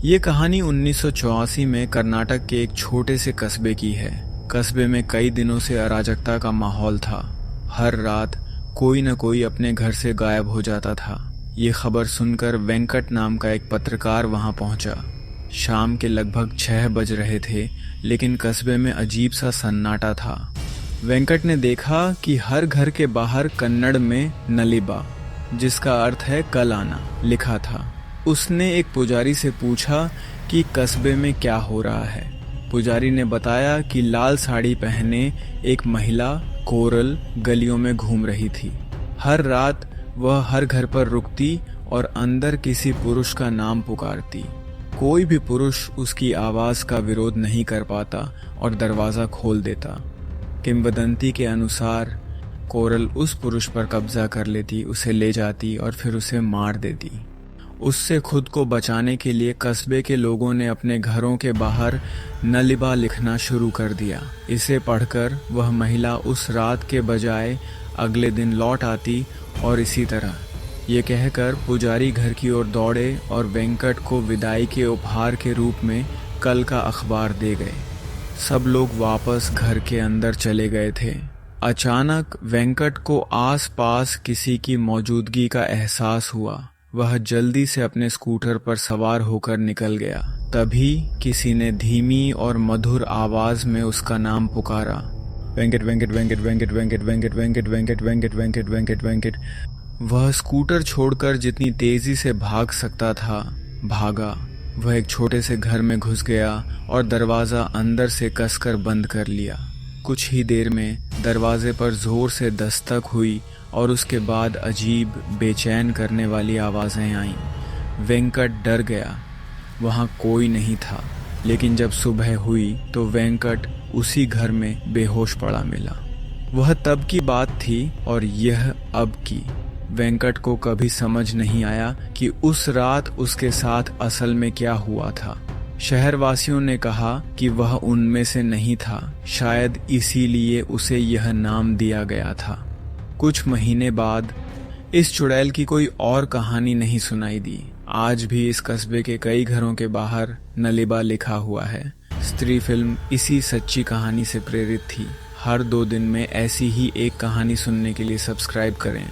ये कहानी 1984 में कर्नाटक के एक छोटे से कस्बे की है। कस्बे में कई दिनों से अराजकता का माहौल था। हर रात कोई न कोई अपने घर से गायब हो जाता था। ये खबर सुनकर वेंकट नाम का एक पत्रकार वहां पहुंचा। शाम के लगभग 6 बज रहे थे, लेकिन कस्बे में अजीब सा सन्नाटा था। वेंकट ने देखा कि हर घर के बाहर कन्नड़ में नलिबा, जिसका अर्थ है कल आना, लिखा था। उसने एक पुजारी से पूछा कि कस्बे में क्या हो रहा है। पुजारी ने बताया कि लाल साड़ी पहने एक महिला कोरल गलियों में घूम रही थी। हर रात वह हर घर पर रुकती और अंदर किसी पुरुष का नाम पुकारती। कोई भी पुरुष उसकी आवाज़ का विरोध नहीं कर पाता और दरवाज़ा खोल देता। किंवदंती के अनुसार कोरल उस पुरुष पर कब्जा कर लेती, उसे ले जाती और फिर उसे मार देती। उससे खुद को बचाने के लिए कस्बे के लोगों ने अपने घरों के बाहर नलिबा लिखना शुरू कर दिया। इसे पढ़कर वह महिला उस रात के बजाय अगले दिन लौट आती और इसी तरह। ये कहकर पुजारी घर की ओर दौड़े और वेंकट को विदाई के उपहार के रूप में कल का अखबार दे गए। सब लोग वापस घर के अंदर चले गए थे। अचानक वेंकट को आस-पास किसी की मौजूदगी का एहसास हुआ। वह जल्दी से अपने स्कूटर पर सवार होकर निकल गया। तभी किसी ने धीमी और मधुर आवाज में उसका नाम पुकारा, वेंकट वेंकट वेंकट वेंकट वेंकट वेंकट वेंकट वेंकट वेंकट वेंकट वेंकट वेंकट। वह स्कूटर छोड़कर जितनी तेजी से भाग सकता था भागा। वह एक छोटे से घर में घुस गया और दरवाजा अंदर से कसकर बंद कर लिया। कुछ ही देर में दरवाजे पर जोर से दस्तक हुई और उसके बाद अजीब बेचैन करने वाली आवाज़ें आईं। वेंकट डर गया। वहाँ कोई नहीं था, लेकिन जब सुबह हुई तो वेंकट उसी घर में बेहोश पड़ा मिला। वह तब की बात थी और यह अब की। वेंकट को कभी समझ नहीं आया कि उस रात उसके साथ असल में क्या हुआ था। शहरवासियों ने कहा कि वह उनमें से नहीं था, शायद इसीलिए उसे यह नाम दिया गया था। कुछ महीने बाद इस चुड़ैल की कोई और कहानी नहीं सुनाई दी। आज भी इस कस्बे के कई घरों के बाहर नलिबा लिखा हुआ है। स्त्री फिल्म इसी सच्ची कहानी से प्रेरित थी। हर 2 दिन में ऐसी ही एक कहानी सुनने के लिए सब्सक्राइब करें।